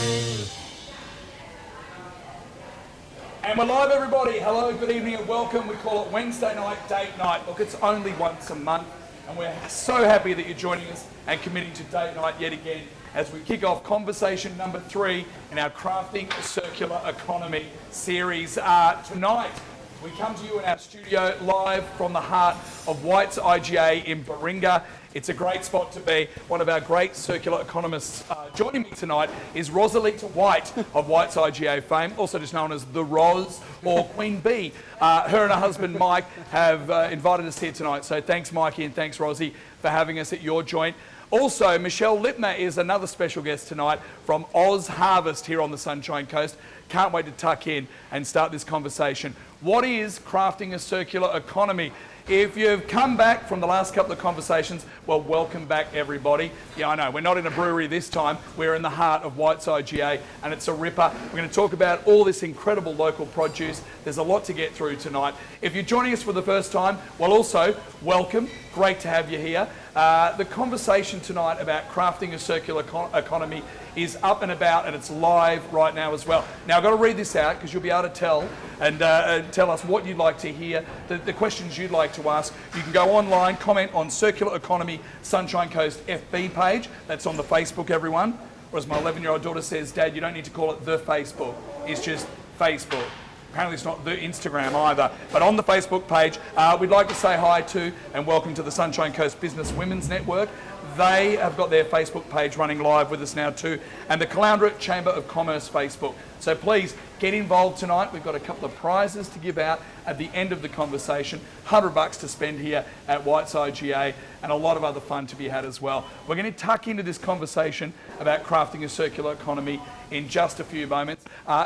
And we're live, everybody. Hello, good evening and welcome. We call it Wednesday night date night. Look, it's only once a month and we're so happy that you're joining us and committing to date night yet again as we kick off conversation number 3 in our Crafting a Circular Economy series. Tonight, we come to you in our studio live from the heart of White's IGA in Baringa. It's a great spot to be. One of our great circular economists joining me tonight is Rosalita White of White's IGA fame, also just known as the Roz or Queen Bee. Her and her husband Mike have invited us here tonight, so thanks Mikey and thanks Rosie for having us at your joint. Also, Michele Lipner is another special guest tonight from OzHarvest here on the Sunshine Coast. Can't wait to tuck in and start this conversation. What is crafting a circular economy? If you've come back from the last couple of conversations, well, welcome back, everybody. Yeah, I know, we're not in a brewery this time. We're in the heart of White's IGA, and it's a ripper. We're going to talk about all this incredible local produce. There's a lot to get through tonight. If you're joining us for the first time, well, also, welcome. Great to have you here. The conversation tonight about crafting a circular economy is up and about, and it's live right now as well. Now, I've got to read this out because you'll be able to tell and tell us what you'd like to hear, the questions you'd like to ask. You can go online, comment on Circular Economy Sunshine Coast FB page. That's on the Facebook, everyone. Or as my 11-year-old daughter says, Dad, you don't need to call it the Facebook. It's just Facebook. Apparently it's not the Instagram either, but on the Facebook page, we'd like to say hi to and welcome to the Sunshine Coast Business Women's Network. They have got their Facebook page running live with us now too, and the Caloundra Chamber of Commerce Facebook. So please get involved tonight. We've got a couple of prizes to give out at the end of the conversation, $100 to spend here at White's IGA, and a lot of other fun to be had as well. We're going to tuck into this conversation about crafting a circular economy in just a few moments.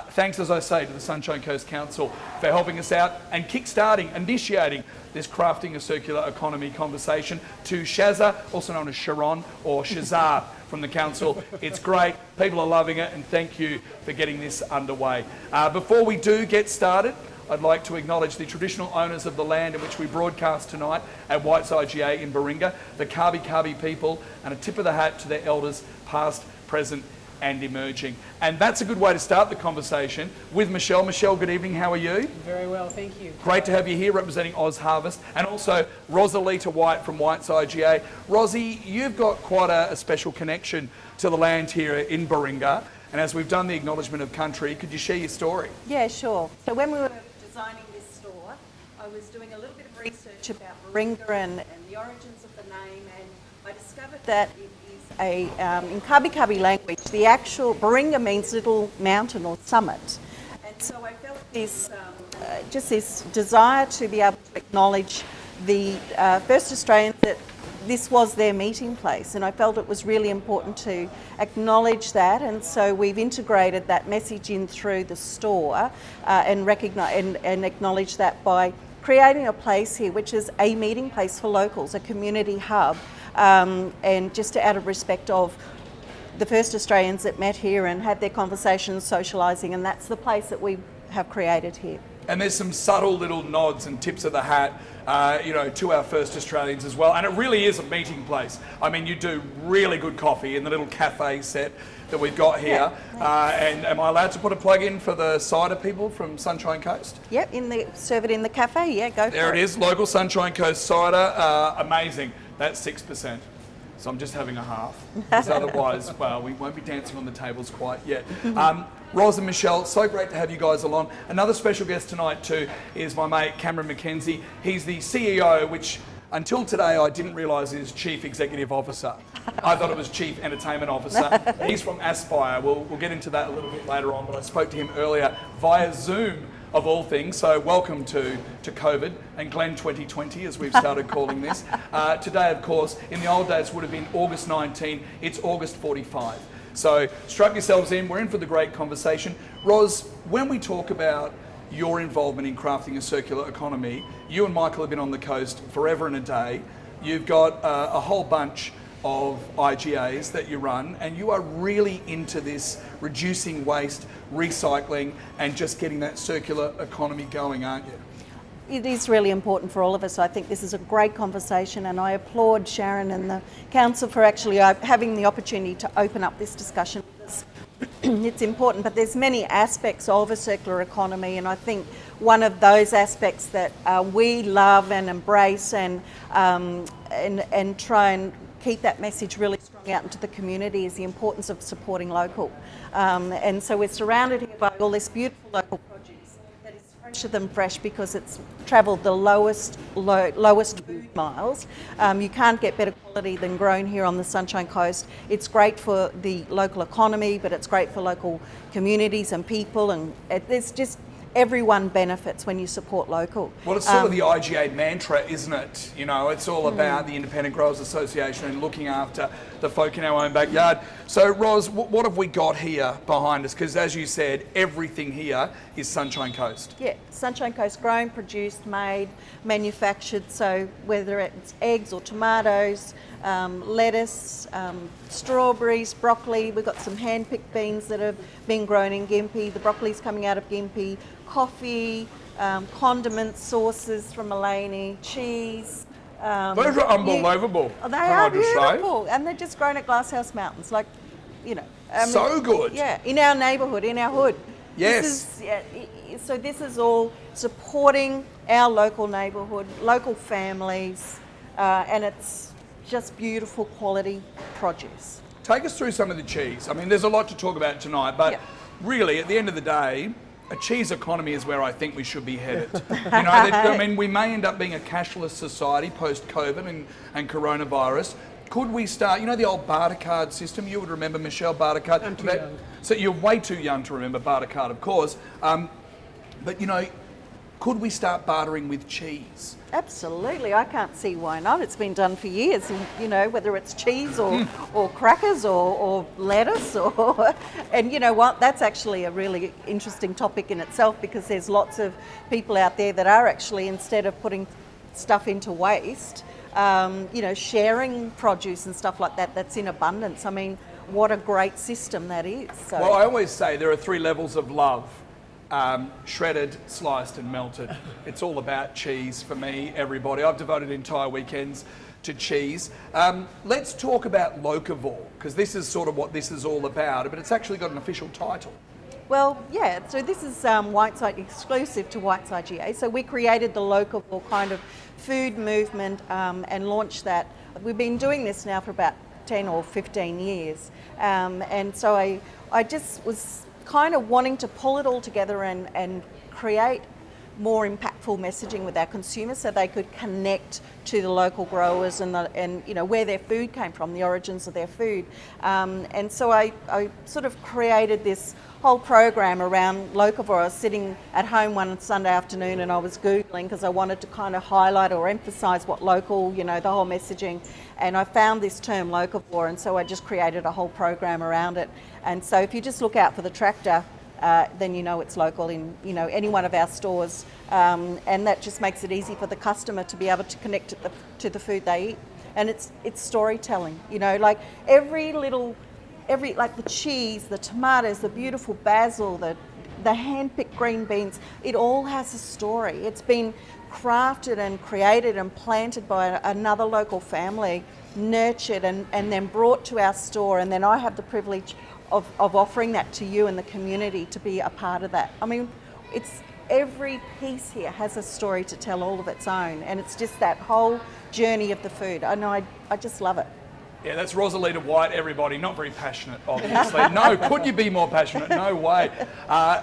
Thanks, as I say, to the Sunshine Coast Council for helping us out and initiating this crafting a circular economy conversation, to Shazza, also known as Sharon or Shazar from the council. It's great, people are loving it, and thank you for getting this underway. Before we do get started, I'd like to acknowledge the traditional owners of the land in which we broadcast tonight at White's IGA in Baringa, the Kabi people, and a tip of the hat to their elders, past, present, and emerging. And that's a good way to start the conversation with Michele. Michele, good evening, how are you? Very well, thank you. Great to have you here representing OzHarvest, and also Rosalita White from White's IGA. Rosie, you've got quite a special connection to the land here in Baringa, and as we've done the acknowledgement of country, could you share your story? Yeah, sure. So when we were designing this store, I was doing a little bit of research about Baringa and the origins of the name, and I discovered that in Kabi language, the actual Baringa means little mountain or summit. And so I felt this, just this desire to be able to acknowledge the first Australians, that this was their meeting place. And I felt it was really important to acknowledge that. And so we've integrated that message in through the store and acknowledge that by creating a place here, which is a meeting place for locals, a community hub. And just out of respect of the first Australians that met here and had their conversations, socialising, and that's the place that we have created here. And there's some subtle little nods and tips of the hat, to our first Australians as well. And it really is a meeting place. I mean, you do really good coffee in the little cafe set that we've got here. Yeah. And am I allowed to put a plug in for the cider people from Sunshine Coast? Yep, serve it in the cafe. Yeah, go for it. There it is, local Sunshine Coast cider. Amazing. That's 6%. So I'm just having a half. Because otherwise, well, we won't be dancing on the tables quite yet. Roz and Michele, so great to have you guys along. Another special guest tonight too is my mate Cameron McKenzie. He's the CEO, which until today I didn't realise is Chief Executive Officer. I thought it was Chief Entertainment Officer. He's from ASPIRE. We'll get into that a little bit later on, but I spoke to him earlier via Zoom, of all things. So welcome to COVID and Glen 2020, as we've started calling this. Today, of course, in the old days would have been August 19. It's August 45. So strap yourselves in. We're in for the great conversation. Roz, when we talk about your involvement in crafting a circular economy, you and Michael have been on the coast forever and a day. You've got a whole bunch of IGAs that you run, and you are really into this reducing waste, recycling, and just getting that circular economy going, aren't you? It is really important for all of us. I think this is a great conversation, and I applaud Sharon and the council for actually having the opportunity to open up this discussion with us. it's important, but there's many aspects of a circular economy, and I think one of those aspects that we love and embrace and try and keep that message really strong out into the community is the importance of supporting local. And so we're surrounded here by all this beautiful local produce that is fresher than fresh because it's travelled the lowest food miles. You can't get better quality than grown here on the Sunshine Coast. It's great for the local economy, but it's great for local communities and people, and it's just everyone benefits when you support local. Well, it's sort of the IGA mantra, isn't it? You know, it's all about the Independent Growers Association and looking after the folk in our own backyard. So, Ros, what have we got here behind us? Because as you said, everything here is Sunshine Coast. Yeah, Sunshine Coast grown, produced, made, manufactured. So whether it's eggs or tomatoes, lettuce, strawberries, broccoli. We've got some hand-picked beans that have been grown in Gympie. The broccoli's coming out of Gympie. Coffee, condiments, sauces from Mullaney, cheese. Those are unbelievable. They are beautiful, and they're just grown at Glasshouse Mountains, like, you know. So good. Yeah, in our neighbourhood, in our hood. Yes. So this is all supporting our local neighbourhood, local families, and it's just beautiful quality produce. Take us through some of the cheese. I mean, there's a lot to talk about tonight, but really, at the end of the day, a cheese economy is where I think we should be headed. You know, I mean, we may end up being a cashless society post-COVID and coronavirus. Could we start, you know, the old barter card system? You would remember, Michele, barter card. I'm too young. So you're way too young to remember barter card, of course. But, you know, could we start bartering with cheese? Absolutely, I can't see why not. It's been done for years, you know, whether it's cheese or crackers or lettuce and you know what, that's actually a really interesting topic in itself, because there's lots of people out there that are actually, instead of putting stuff into waste, you know, sharing produce and stuff like that that's in abundance. I mean, what a great system that is. So. Well, I always say there are 3 levels of love. Shredded, sliced and melted. It's all about cheese for me, everybody. I've devoted entire weekends to cheese. Let's talk about locavore, because this is sort of what this is all about, but it's actually got an official title. Well, yeah, so this is Whiteside, exclusive to Whiteside GA. So we created the locavore kind of food movement and launched that. We've been doing this now for about 10 or 15 years. And so I just was kind of wanting to pull it all together and create more impactful messaging with our consumers so they could connect to the local growers and you know, where their food came from, the origins of their food. And so I sort of created this whole program around locavore. I was sitting at home one Sunday afternoon and I was Googling because I wanted to kind of highlight or emphasise what local, you know, the whole messaging. And I found this term locavore, and so I just created a whole program around it. And so if you just look out for the tractor, then you know it's local in, you know, any one of our stores. And that just makes it easy for the customer to be able to connect to the food they eat. And it's storytelling, you know, like like the cheese, the tomatoes, the beautiful basil, the hand-picked green beans, it all has a story. It's been crafted and created and planted by another local family, nurtured and then brought to our store, and then I have the privilege of offering that to you and the community to be a part of that. I mean, it's every piece here has a story to tell all of its own, and it's just that whole journey of the food. I know, I just love it. Yeah, that's Rosalita White, everybody. Not very passionate, obviously. No, could you be more passionate? No way.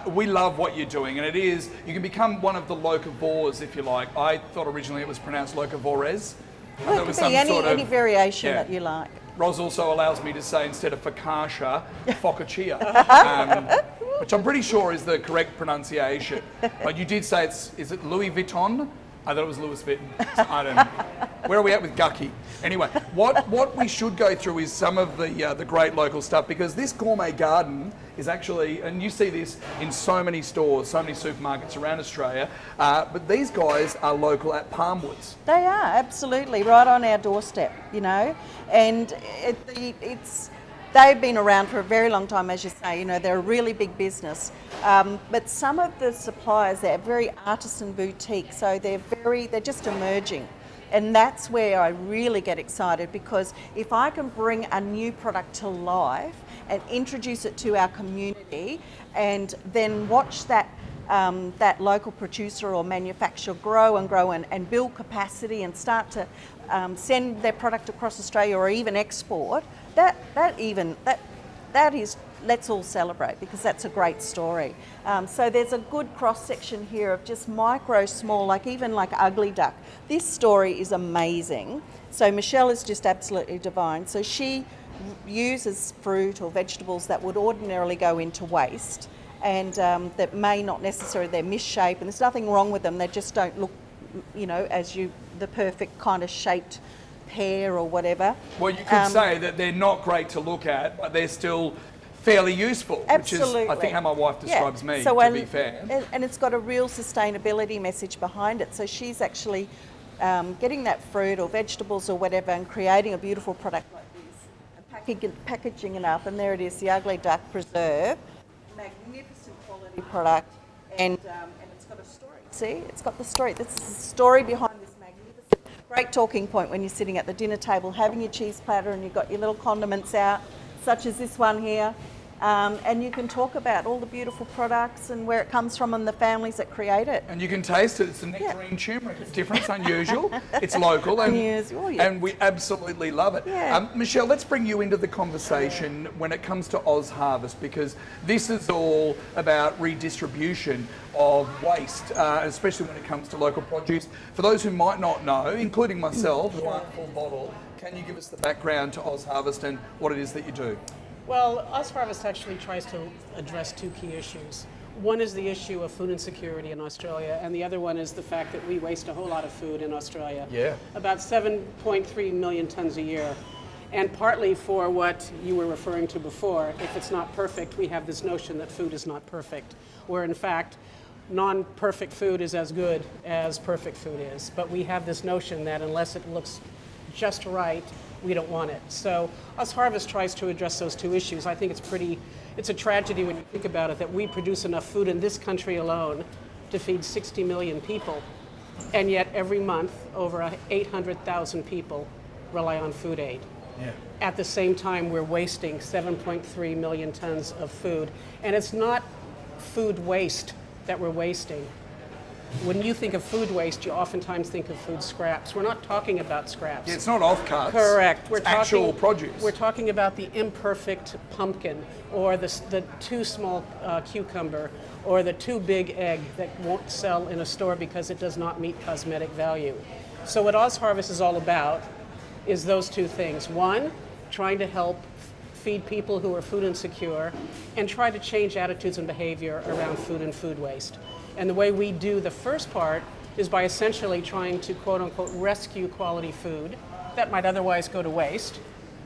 We love what you're doing, and it is, you can become one of the locavores, if you like. I thought originally it was pronounced locavores. Well, it could be any variation that you like. Ros also allows me to say, instead of focaccia, focaccia, which I'm pretty sure is the correct pronunciation. But you did say is it Louis Vuitton? I thought it was Louis Vuitton. So I don't know. Where are we at with Gucky? Anyway, what we should go through is some of the great local stuff, because this gourmet garden is actually, and you see this in so many stores, so many supermarkets around Australia, but these guys are local at Palmwoods. They are, absolutely, right on our doorstep, you know, and they've been around for a very long time, as you say. You know, they're a really big business. But some of the suppliers, they're very artisan boutique, so they're just emerging. And that's where I really get excited, because if I can bring a new product to life and introduce it to our community, and then watch that that local producer or manufacturer grow and build capacity and start to send their product across Australia or even export, that is, let's all celebrate, because that's a great story. So there's a good cross section here of just micro, small, like Ugly Duck. This story is amazing. So Michele is just absolutely divine. So she uses fruit or vegetables that would ordinarily go into waste, and that may not necessarily, they're misshapen, and there's nothing wrong with them, they just don't look, as the perfect kind of shaped pear or whatever. Well, you could say that they're not great to look at, but they're still fairly useful. Absolutely. Which is, I think, how my wife describes me, so, to be fair. And it's got a real sustainability message behind it. So she's actually getting that fruit or vegetables or whatever and creating a beautiful product like this, and packaging it up, and there it is, the Ugly Duck Preserve. Magnificent quality product, and it's got a story. See, it's got the story. This is the story behind this magnificent, great talking point when you're sitting at the dinner table having your cheese platter and you've got your little condiments out, such as this one here. And you can talk about all the beautiful products and where it comes from and the families that create it. And you can taste it. It's a nectarine turmeric. It's different, it's unusual, it's local, and we absolutely love it. Yeah. Michele, let's bring you into the conversation when it comes to OzHarvest, because this is all about redistribution of waste, especially when it comes to local produce. For those who might not know, including myself, who aren't full bottle, can you give us the background to OzHarvest and what it is that you do? Well, OzHarvest actually tries to address two key issues. One is the issue of food insecurity in Australia, and the other one is the fact that we waste a whole lot of food in Australia. Yeah. About 7.3 million tons a year. And partly for what you were referring to before, if it's not perfect, we have this notion that food is not perfect, where in fact, non-perfect food is as good as perfect food is. But we have this notion that unless it looks just right, we don't want it. So OzHarvest tries to address those two issues. I think it's a tragedy when you think about it that we produce enough food in this country alone to feed 60 million people. And yet every month over 800,000 people rely on food aid. Yeah. At the same time, we're wasting 7.3 million tons of food. And it's not food waste that we're wasting. When you think of food waste, you oftentimes think of food scraps. We're not talking about scraps. Yeah, it's not offcuts. Correct. It's actual produce. We're talking about the imperfect pumpkin, or the too small cucumber, or the too big egg that won't sell in a store because it does not meet cosmetic value. So what OzHarvest is all about is those two things. One, trying to help feed people who are food insecure, and try to change attitudes and behavior around food and food waste. And the way we do the first part is by essentially trying to, quote unquote, rescue quality food that might otherwise go to waste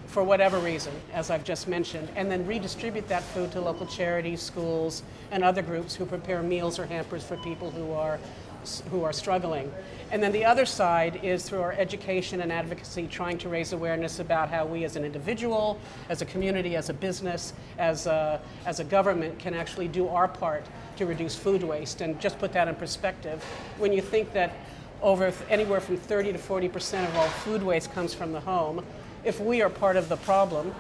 for whatever reason, as I've just mentioned, and then redistribute that food to local charities, schools, and other groups who prepare meals or hampers for people who are struggling. And then the other side is through our education and advocacy, trying to raise awareness about how we as an individual, as a community, as a business, as a government can actually do our part to reduce food waste. And just put that in perspective, when you think that anywhere from 30 to 40% of all food waste comes from the home, if we are part of the problem,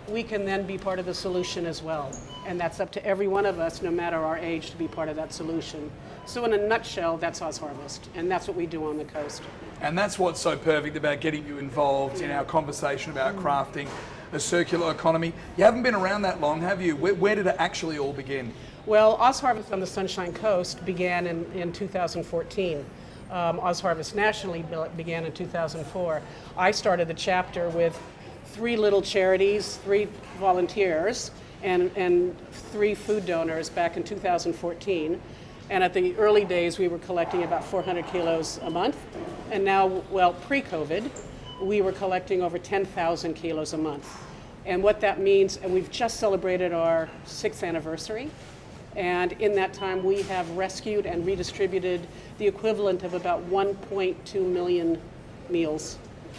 we can then be part of the solution as well. And that's up to every one of us, no matter our age, to be part of that solution. So in a nutshell, that's OzHarvest, and that's what we do on the coast. And that's what's so perfect about getting you involved in our conversation about crafting a circular economy. You haven't been around that long, have you? Where did it actually all begin? Well, OzHarvest on the Sunshine Coast began in 2014. OzHarvest nationally began in 2004. I started the chapter with 3 little charities, 3 volunteers, and 3 food donors back in 2014. And at the early days, we were collecting about 400 kilos a month. And now, well, pre-COVID, we were collecting over 10,000 kilos a month. And what that means, and we've just celebrated our 6th anniversary. And in that time, we have rescued and redistributed the equivalent of about 1.2 million meals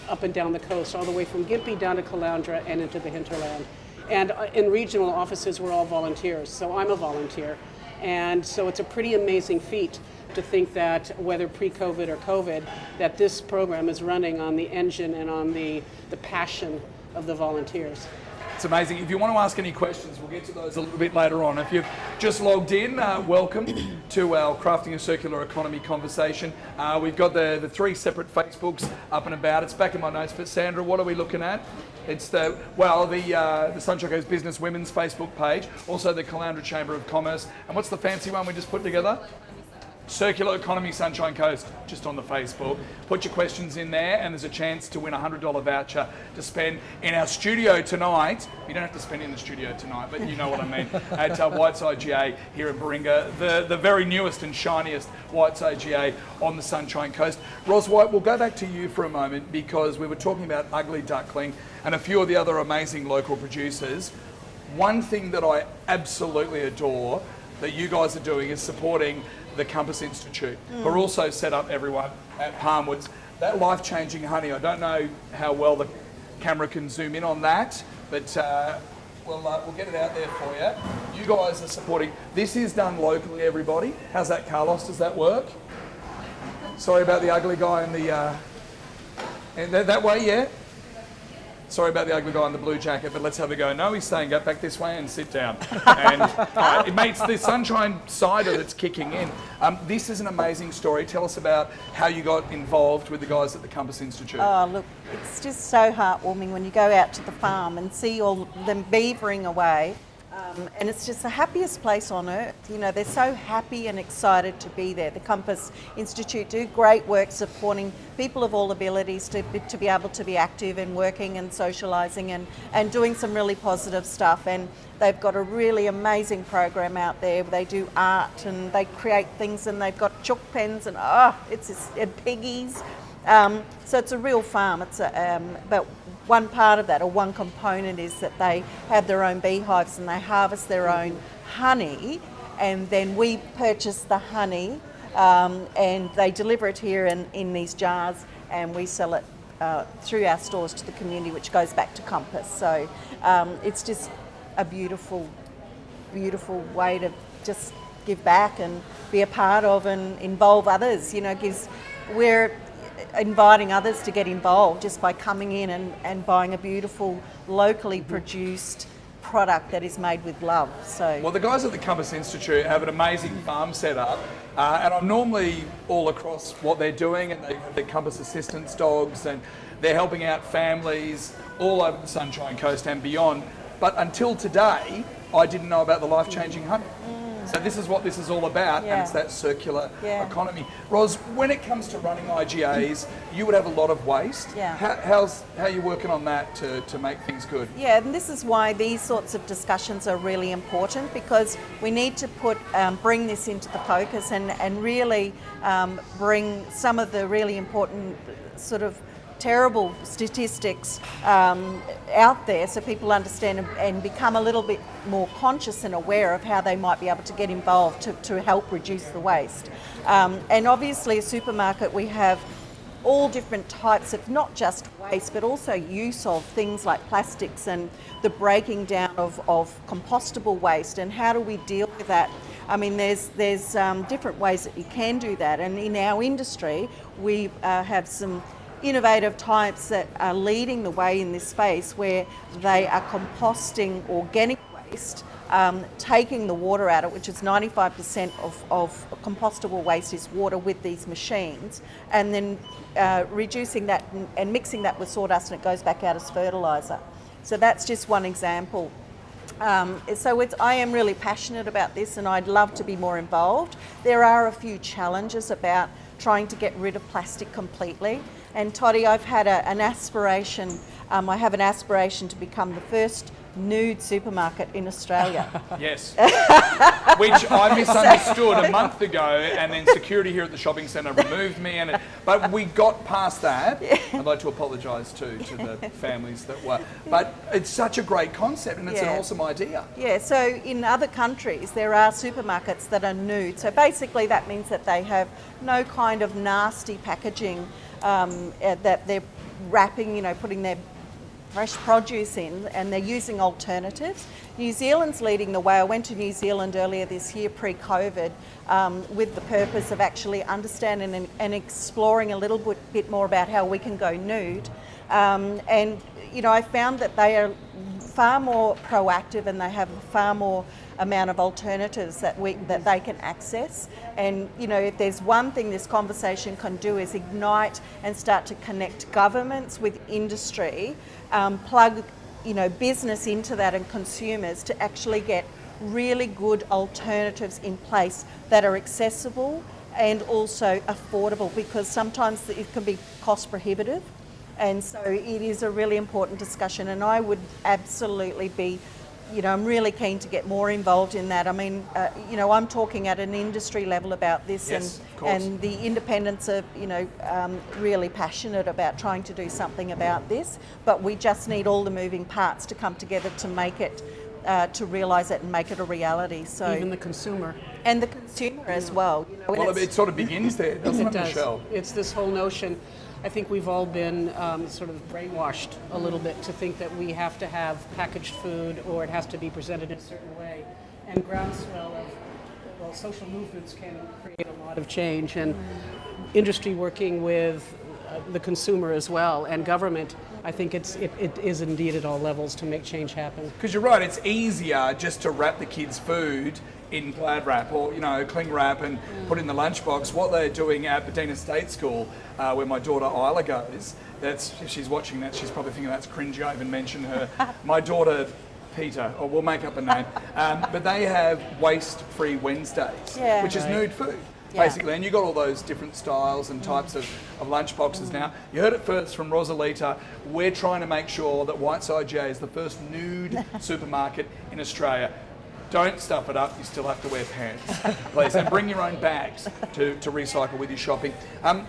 up and down the coast, all the way from Gympie down to Caloundra and into the hinterland. And in regional offices, we're all volunteers, so I'm a volunteer. And so it's a pretty amazing feat to think that whether pre-COVID or COVID, that this program is running on the engine and on the passion of the volunteers. It's amazing. If you want to ask any questions, we'll get to those a little bit later on. If you've just logged in, welcome to our Crafting a Circular Economy conversation. We've got the 3 separate Facebooks up and about. It's back in my notes, but Sandra, what are we looking at? It's the Sunshine Coast Business Women's Facebook page, also the Caloundra Chamber of Commerce, and what's the fancy one we just put together? Circular Economy Sunshine Coast, just on the Facebook. Put your questions in there and there's a chance to win a $100 voucher to spend in our studio tonight. You don't have to spend in the studio tonight, but you know what I mean. At Whiteside GA here in Baringa, the very newest and shiniest Whiteside GA on the Sunshine Coast. Ros White, we'll go back to you for a moment because we were talking about Ugly Duckling and a few of the other amazing local producers. One thing that I absolutely adore that you guys are doing is supporting the Compass Institute, who are also set up, everyone, at Palmwoods. That life-changing honey, I don't know how well the camera can zoom in on that, but we'll get it out there for you. You guys are supporting. This is done locally, everybody. How's that, Carlos? Does that work? Sorry about the ugly guy in the... that way, yeah? Sorry about the ugly guy in the blue jacket, but let's have a go. No, he's saying go back this way and sit down. And it makes the sunshine cider that's kicking in. This is an amazing story. Tell us about how you got involved with the guys at the Compass Institute. Oh, look, it's just so heartwarming when you go out to the farm and see all them beavering away. And it's just the happiest place on earth. You know, they're so happy and excited to be there. The Compass Institute do great work supporting people of all abilities to be able to be active and working and socialising and doing some really positive stuff. And they've got a really amazing program out there. They do art and they create things and they've got chalk pens and and piggies. So it's a real farm. But one part of that, or one component, is that they have their own beehives and they harvest their own honey, and then we purchase the honey and they deliver it here in these jars, and we sell it through our stores to the community, which goes back to Compass. So it's just a beautiful, beautiful way to just give back and be a part of and involve others. You know, we're inviting others to get involved just by coming in and buying a beautiful, locally produced product that is made with love. So, well, the guys at the Compass Institute have an amazing farm set up, and I'm normally all across what they're doing, and they have their Compass assistance dogs, and they're helping out families all over the Sunshine Coast and beyond. But until today, I didn't know about the life-changing honey. So this is what this is all about, and it's that circular economy. Ros, when it comes to running IGAs, you would have a lot of waste. Yeah. How are you working on that to make things good? Yeah, and this is why these sorts of discussions are really important, because we need to bring this into the focus and really bring some of the really important sort of terrible statistics out there, so people understand and become a little bit more conscious and aware of how they might be able to get involved to help reduce the waste. And obviously, a supermarket, we have all different types of not just waste, but also use of things like plastics and the breaking down of compostable waste, and how do we deal with that. I mean, there's different ways that you can do that, and in our industry we have some innovative types that are leading the way in this space, where they are composting organic waste, taking the water out of it, which is 95% of compostable waste is water, with these machines, and then reducing that and mixing that with sawdust, and it goes back out as fertiliser. So that's just one example. I am really passionate about this, and I'd love to be more involved. There are a few challenges about trying to get rid of plastic completely. And Toddy, I've had an aspiration. I have an aspiration to become the first nude supermarket in Australia. Yes, which I misunderstood a month ago, and then security here at the shopping centre removed me. But we got past that. I'd like to apologise to the families that were. But it's such a great concept, and it's an awesome idea. Yeah. So in other countries, there are supermarkets that are nude. So basically, that means that they have no kind of nasty packaging that they're wrapping, putting their fresh produce in, and they're using alternatives. New Zealand's leading the way. I went to New Zealand earlier this year, pre-COVID, with the purpose of actually understanding and exploring a little bit more about how we can go nude. And you know, I found that they are far more proactive, and they have far more amount of alternatives that they can access. And you know, if there's one thing this conversation can do is ignite and start to connect governments with industry, plug business into that and consumers to actually get really good alternatives in place that are accessible and also affordable, because sometimes it can be cost prohibitive. And so it is a really important discussion, and I would absolutely be, I'm really keen to get more involved in that. I mean, I'm talking at an industry level about this, yes, and the independents are, really passionate about trying to do something about this, but we just need all the moving parts to come together to make it, to realise it and make it a reality. So even the consumer. And the consumer as well. Well, it sort of begins there, doesn't it, does. Michele? It's this whole notion. I think we've all been sort of brainwashed a little bit to think that we have to have packaged food or it has to be presented in a certain way. And groundswell of social movements can create a lot of change, and industry working with the consumer as well, and government, I think it is indeed at all levels to make change happen. Because you're right, it's easier just to wrap the kids' food in Glad wrap or cling wrap and put in the lunchbox. What they're doing at Baringa State School, where my daughter Isla goes, if she's watching that, she's probably thinking that's cringy. I even mentioned her. My daughter Peter, or we'll make up a name, but they have waste-free Wednesdays, which is nude food. Basically, and you've got all those different styles and types of lunchboxes now. You heard it first from Rosalita. We're trying to make sure that Whiteside GA is the first nude supermarket in Australia. Don't stuff it up, you still have to wear pants, please. And bring your own bags to recycle with your shopping.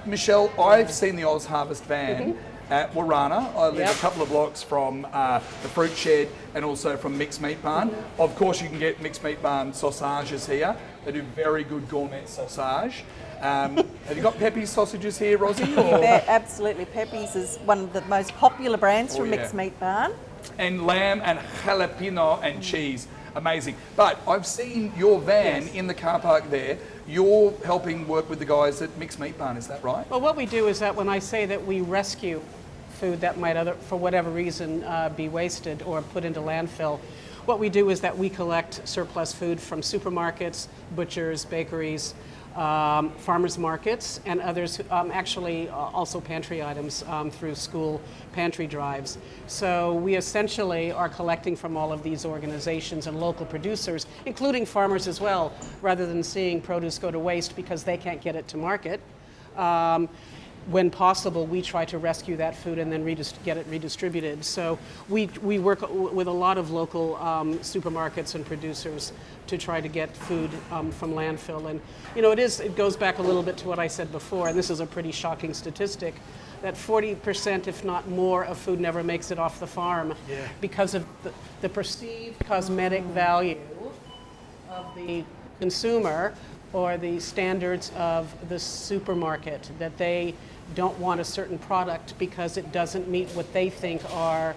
Michele, I've seen the OzHarvest van at Warana. I live a couple of blocks from the Fruit Shed and also from Mixed Meat Barn. Of course, you can get Mixed Meat Barn sausages here. They do very good gourmet sausage. Have you got Pepe's sausages here, Rosie? You bet, absolutely. Pepe's is one of the most popular brands from Mixed Meat Barn. And lamb and jalapeno and cheese. Amazing. But I've seen your van in the car park there. You're helping work with the guys at Mixed Meat Barn, is that right? Well, what we do is that when I say that we rescue food that might, for whatever reason, be wasted or put into landfill, what we do is that we collect surplus food from supermarkets, butchers, bakeries, farmers markets, and others, actually also pantry items through school pantry drives. So we essentially are collecting from all of these organizations and local producers, including farmers as well, rather than seeing produce go to waste because they can't get it to market. When possible, we try to rescue that food and then get it redistributed. So we work with a lot of local supermarkets and producers to try to get food from landfill. And it goes back a little bit to what I said before, and this is a pretty shocking statistic, that 40%, if not more, of food never makes it off the farm because of the perceived cosmetic value of the consumer or the standards of the supermarket, that they don't want a certain product because it doesn't meet what they think are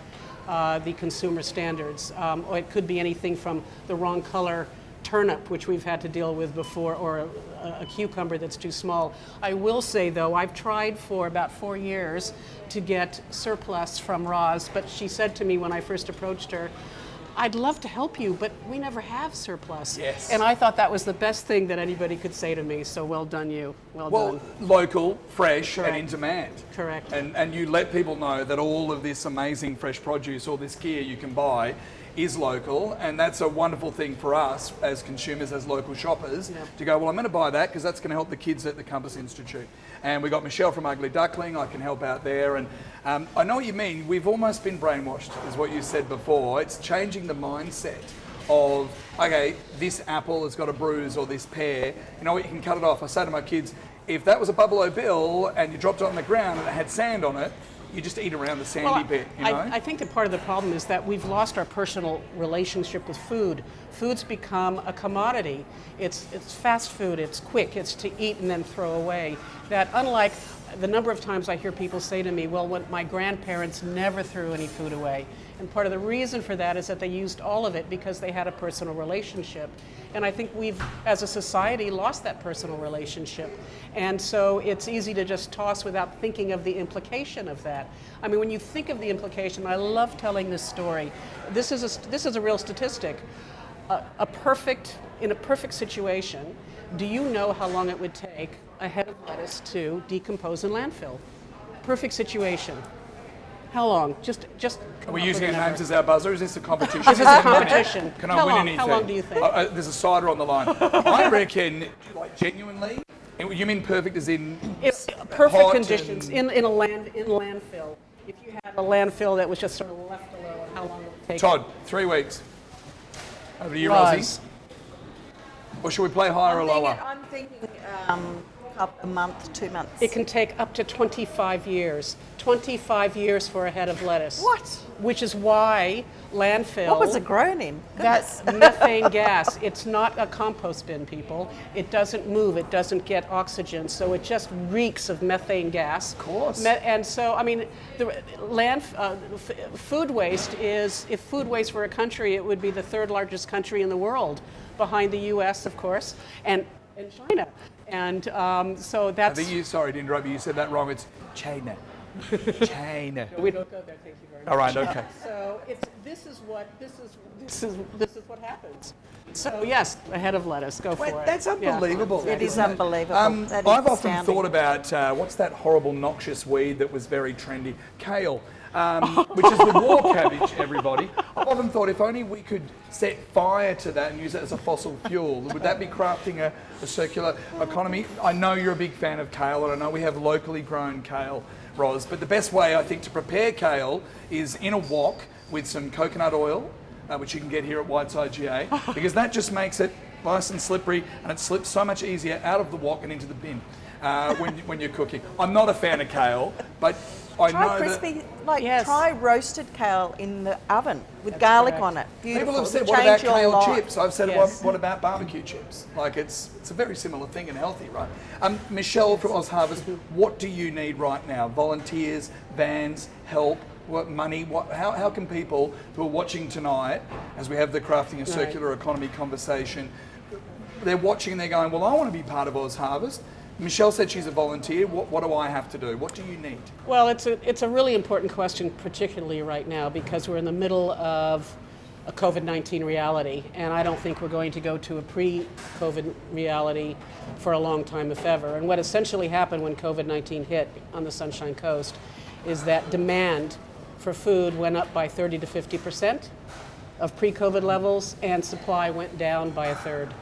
the consumer standards. Or it could be anything from the wrong color turnip, which we've had to deal with before, or a cucumber that's too small. I will say, though, I've tried for about 4 years to get surplus from Roz, but she said to me when I first approached her, I'd love to help you, but we never have surplus. Yes. And I thought that was the best thing that anybody could say to me, so well done you. Well done. Local, fresh, and in demand. Correct. And you let people know that all of this amazing fresh produce, all this gear you can buy, is local, and that's a wonderful thing for us as consumers, as local shoppers, to go, well, I'm going to buy that because that's going to help the kids at the Compass Institute. And we got Michele from Ugly Duckling, I can help out there. And I know what you mean, we've almost been brainwashed, is what you said before. It's changing the mindset of, okay, this apple has got a bruise or this pear, you know what, you can cut it off. I say to my kids, if that was a Buffalo Bill and you dropped it on the ground and it had sand on it, you just eat around the sandy bit, you know? I think that part of the problem is that we've lost our personal relationship with food. Food's become a commodity. It's fast food, it's quick, it's to eat and then throw away. That unlike the number of times I hear people say to me, well, when my grandparents never threw any food away. And part of the reason for that is that they used all of it because they had a personal relationship. And I think we've, as a society, lost that personal relationship. And so it's easy to just toss without thinking of the implication of that. I mean, when you think of the implication, I love telling this story. This is a real statistic. In a perfect situation, do you know how long it would take a head of lettuce to decompose in landfill? Perfect situation. How long? Just. Are we using our names as our buzzer? Is this a competition? This is a competition. Can I win anything? How long do you think? There's a cider on the line. I reckon, like, genuinely. You mean perfect as in perfect conditions in landfill. If you had a landfill that was just sort of left alone, how long would it take? Todd, 3 weeks. Over to you, Roz. Rosie. Or should we play higher or lower? I'm thinking a month, 2 months. It can take up to 25 years. 25 years for a head of lettuce. What? Which is why landfill... What was it grown in? That's methane gas. It's not a compost bin, people. It doesn't move. It doesn't get oxygen. So it just reeks of methane gas. Of course. And so, I mean, food waste is, if food waste were a country, it would be the third largest country in the world, behind the US, of course, and China. And so that's... I think sorry to interrupt you, you said that wrong. It's China. China. We don't go there, thank you very much. All right, okay. So this is what happens. So yes, a head of lettuce, go for it. That's unbelievable. It is unbelievable. I've often thought about what's that horrible noxious weed that was very trendy? Kale. Which is the war cabbage, everybody. I've often thought if only we could set fire to that and use it as a fossil fuel, would that be crafting a circular economy? I know you're a big fan of kale, and I know we have locally grown kale, Roz, but the best way I think to prepare kale is in a wok with some coconut oil, which you can get here at Whiteside GA, because that just makes it nice and slippery, and it slips so much easier out of the wok and into the bin when you're cooking. I'm not a fan of kale, but I know crispy, Yes. try roasted kale in the oven with garlic correct. on it. Beautiful. People have said, It'll what about change your kale life. chips? I've said, Yes. what about barbecue chips? Like, it's a very similar thing and healthy, right? Michele from OzHarvest, what do you need right now? Volunteers, vans, help, what money? How can people who are watching tonight, as we have the Crafting a Circular Economy conversation, they're watching and they're going, well, I want to be part of OzHarvest. Michele said she's a volunteer. What do I have to do? What do you need? Well, it's a really important question, particularly right now, because we're in the middle of a COVID-19 reality, and I don't think we're going to go to a pre-COVID reality for a long time, if ever. And what essentially happened when COVID-19 hit on the Sunshine Coast is that demand for food went up by 30 to 50% of pre-COVID levels, and supply went down by a third.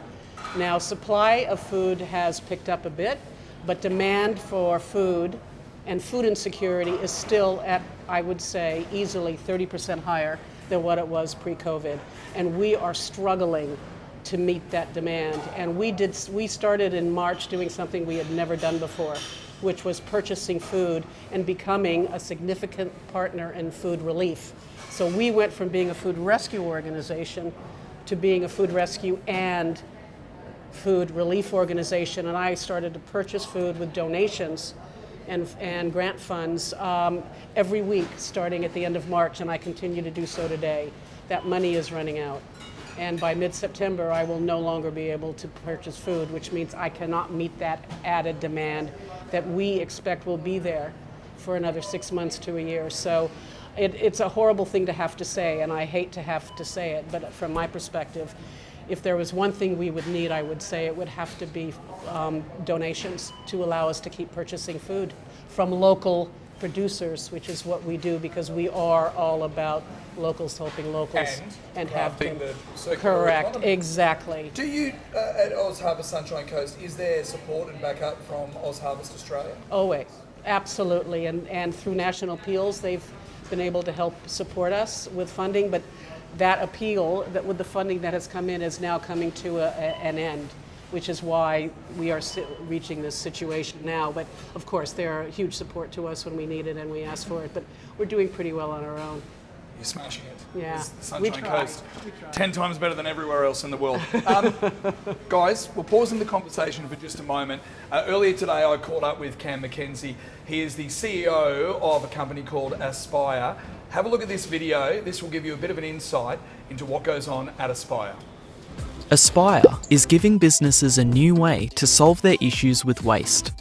Now, supply of food has picked up a bit, but demand for food and food insecurity is still at, I would say, easily 30% higher than what it was pre-COVID. And we are struggling to meet that demand. And we started in March doing something we had never done before, which was purchasing food and becoming a significant partner in food relief. So we went from being a food rescue organization to being a food rescue and food relief organization, and I started to purchase food with donations and grant funds every week starting at the end of March, and I continue to do so today. That money is running out, and by mid-September I will no longer be able to purchase food, which means I cannot meet that added demand that we expect will be there for another 6 months to a year. So it's a horrible thing to have to say, and I hate to have to say it, but from my perspective, if there was one thing we would need, I would say it would have to be donations to allow us to keep purchasing food from local producers, which is what we do, because we are all about locals helping locals and have been. The circular correct, economy. Exactly. Do you, at OzHarvest Sunshine Coast, is there support and backup from OzHarvest Australia? Always, absolutely, and through national appeals, they've been able to help support us with funding, but that appeal, that with the funding that has come in, is now coming to an end, which is why we are reaching this situation now. But of course, they're a huge support to us when we need it and we ask for it. But we're doing pretty well on our own. You're smashing it. Yeah, It's the we Sunshine try. Coast. We try. 10 times better than everywhere else in the world. Guys, we'll pause in the conversation for just a moment. Earlier today, I caught up with Cam McKenzie. He is the CEO of a company called ASPIRE. Have a look at this video. This will give you a bit of an insight into what goes on at ASPIRE. ASPIRE is giving businesses a new way to solve their issues with waste.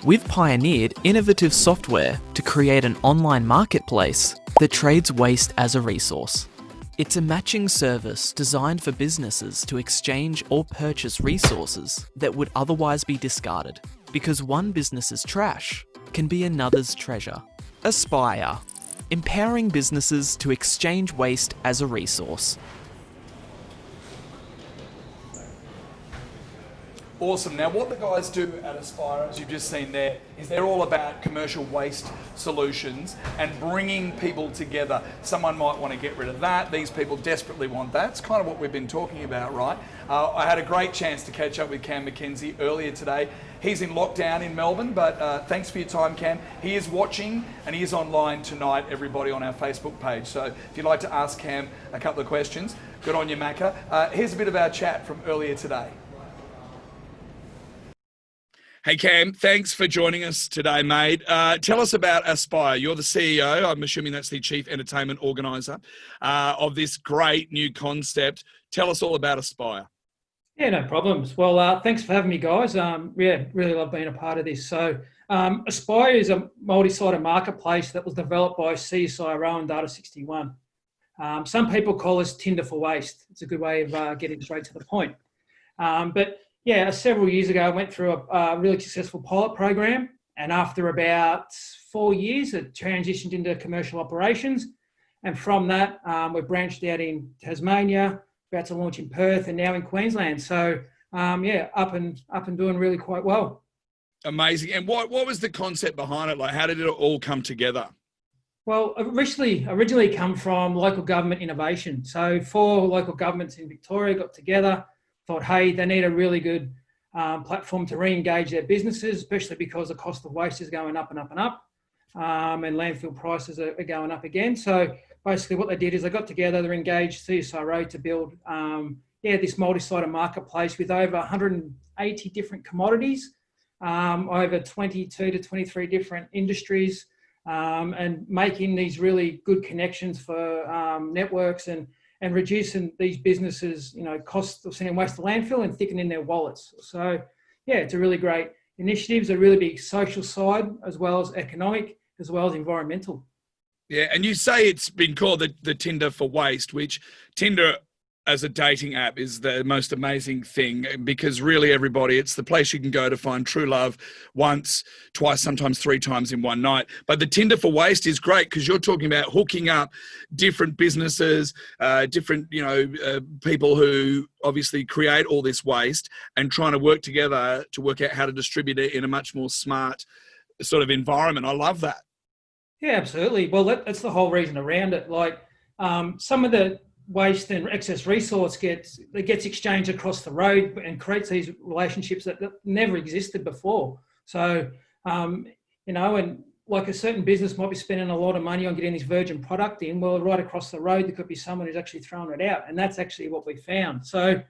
We've pioneered innovative software to create an online marketplace that trades waste as a resource. It's a matching service designed for businesses to exchange or purchase resources that would otherwise be discarded, because one business's trash can be another's treasure. ASPIRE, empowering businesses to exchange waste as a resource. Awesome. Now, what the guys do at ASPIRE, as you've just seen there, is they're all about commercial waste solutions and bringing people together. Someone might want to get rid of that. These people desperately want that. It's kind of what we've been talking about, right? I had a great chance to catch up with Cam McKenzie earlier today. He's in lockdown in Melbourne, but thanks for your time, Cam. He is watching and he is online tonight, everybody, on our Facebook page. So if you'd like to ask Cam a couple of questions, good on you, Macca. Here's a bit of our chat from earlier today. Hey Cam, thanks for joining us today, mate. Tell us about ASPIRE. You're the CEO, I'm assuming that's the Chief Entertainment Organiser of this great new concept. Tell us all about ASPIRE. Yeah, no problems. Well, thanks for having me, guys. Yeah, really love being a part of this. So ASPIRE is a multi-sided marketplace that was developed by CSIRO and Data61. Some people call us Tinder for Waste. It's a good way of getting straight to the point. But yeah, several years ago, I went through a really successful pilot program, and after about 4 years, it transitioned into commercial operations. And from that, we're branched out in Tasmania, about to launch in Perth, and now in Queensland. So yeah, up and doing really quite well. Amazing. And what was the concept behind it? Like, how did it all come together? Well, originally come from local government innovation. So 4 local governments in Victoria got together, thought, hey, they need a really good platform to re-engage their businesses, especially because the cost of waste is going up and up and up, and landfill prices are going up again. So basically what they did is they got together, they engaged CSIRO to build this multi-sided marketplace with over 180 different commodities, over 22 to 23 different industries, and making these really good connections for networks and reducing these businesses, costs of sending waste to landfill and thickening their wallets. So yeah, it's a really great initiative. It's a really big social side, as well as economic, as well as environmental. Yeah, and you say it's been called the Tinder for Waste, which Tinder as a dating app is the most amazing thing, because really everybody, it's the place you can go to find true love once, twice, sometimes 3 times in one night. But the Tinder for Waste is great because you're talking about hooking up different businesses, different people who obviously create all this waste and trying to work together to work out how to distribute it in a much more smart sort of environment. I love that. Yeah, absolutely. Well, that's the whole reason around it. Like some of the waste and excess resource gets exchanged across the road and creates these relationships that never existed before. So, and like a certain business might be spending a lot of money on getting this virgin product in. Well, right across the road, there could be someone who's actually throwing it out. And that's actually what we found. So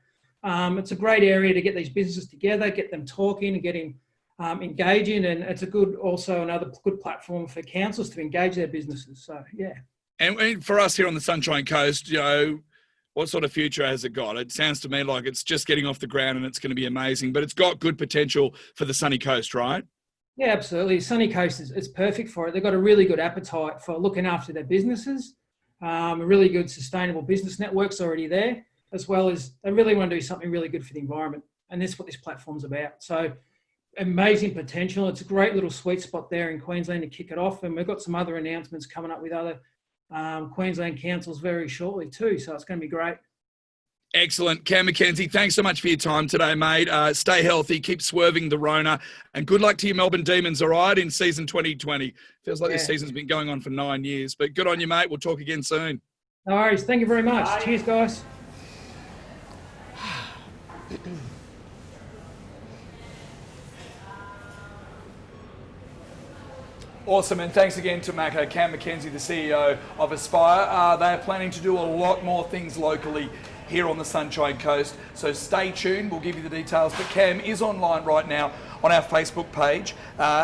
it's a great area to get these businesses together, get them talking and getting engaging. And it's another good platform for councils to engage their businesses. So, yeah. And for us here on the Sunshine Coast, what sort of future has it got? It sounds to me like it's just getting off the ground and it's going to be amazing, but it's got good potential for the sunny coast, right? Yeah, absolutely. Sunny Coast is perfect for it. They've got a really good appetite for looking after their businesses, a really good sustainable business network's already there, as well as they really want to do something really good for the environment. And that's what this platform's about. So amazing potential. It's a great little sweet spot there in Queensland to kick it off. And we've got some other announcements coming up with other Queensland councils very shortly too, so it's going to be great. Excellent. Cam McKenzie, thanks so much for your time today, mate. Stay healthy, keep swerving the Rona, and good luck to your Melbourne Demons, all right, in season 2020. Feels like this season's been going on for 9 years, but good on you, mate. We'll talk again soon. No worries. Thank you very much. Bye. Cheers, guys. Awesome, and thanks again to Cam McKenzie, the CEO of ASPIRE. They are planning to do a lot more things locally here on the Sunshine Coast, so stay tuned, we'll give you the details. But Cam is online right now on our Facebook page.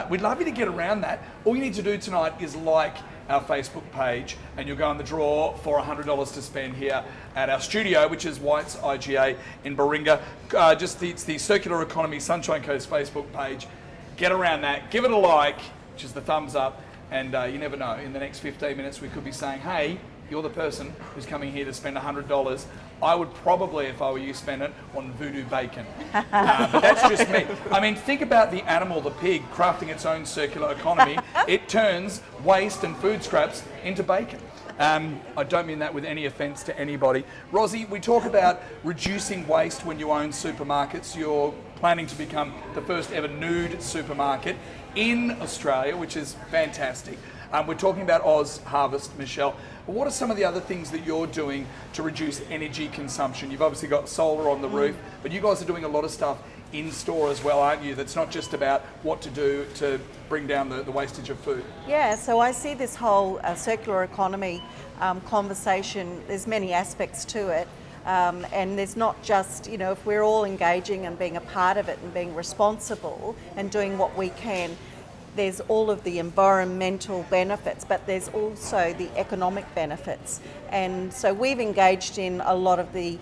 We'd love you to get around that. All you need to do tonight is like our Facebook page, and you'll go in the draw for $100 to spend here at our studio, which is White's IGA in Baringa. It's the Circular Economy Sunshine Coast Facebook page. Get around that, give it a like, which is the thumbs up, and you never know, in the next 15 minutes we could be saying, hey, you're the person who's coming here to spend $100. I would probably, if I were you, spend it on voodoo bacon. But that's just me. I mean, think about the animal, the pig, crafting its own circular economy. It turns waste and food scraps into bacon. I don't mean that with any offence to anybody. Rosie, we talk about reducing waste when you own supermarkets. You're planning to become the first ever nude supermarket in Australia, which is fantastic. We're talking about OzHarvest, Michele. What are some of the other things that you're doing to reduce energy consumption? You've obviously got solar on the roof, but you guys are doing a lot of stuff in store as well, aren't you? That's not just about what to do to bring down the wastage of food. Yeah, so I see this whole circular economy conversation, there's many aspects to it. And there's not just, if we're all engaging and being a part of it and being responsible and doing what we can, there's all of the environmental benefits, but there's also the economic benefits. And so we've engaged in a lot of the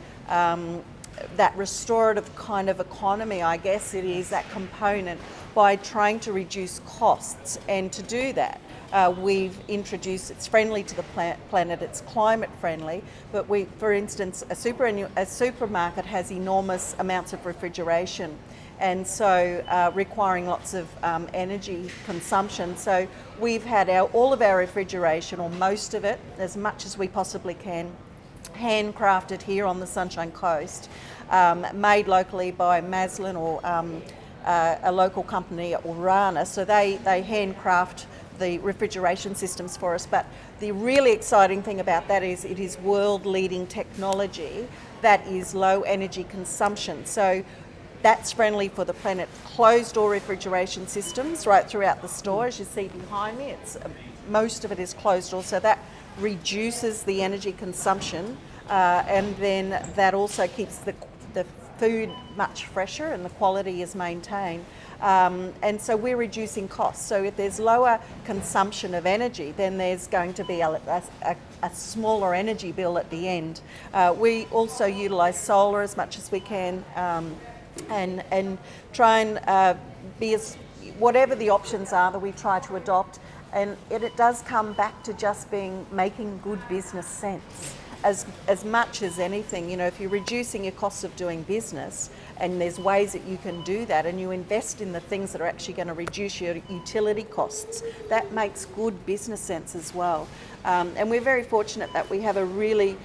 that restorative kind of economy, I guess it is, that component, by trying to reduce costs. And to do that, we've introduced, it's friendly to the planet, it's climate friendly, but for instance, a supermarket has enormous amounts of refrigeration, and so requiring lots of energy consumption. So we've had all of our refrigeration, or most of it, as much as we possibly can, handcrafted here on the Sunshine Coast, made locally by Maslin or a local company at Urana. So they handcraft the refrigeration systems for us. But the really exciting thing about that is it is world-leading technology that is low energy consumption. So that's friendly for the planet. Closed-door refrigeration systems right throughout the store, as you see behind me. Most of it is closed-door, so that reduces the energy consumption, and then that also keeps the food much fresher and the quality is maintained. And so we're reducing costs. So if there's lower consumption of energy, then there's going to be a smaller energy bill at the end. We also utilise solar as much as we can, and try and be as, whatever the options are that we try to adopt. And it does come back to just making good business sense. As much as anything, if you're reducing your costs of doing business, and there's ways that you can do that, and you invest in the things that are actually going to reduce your utility costs, that makes good business sense as well. And we're very fortunate that we have a really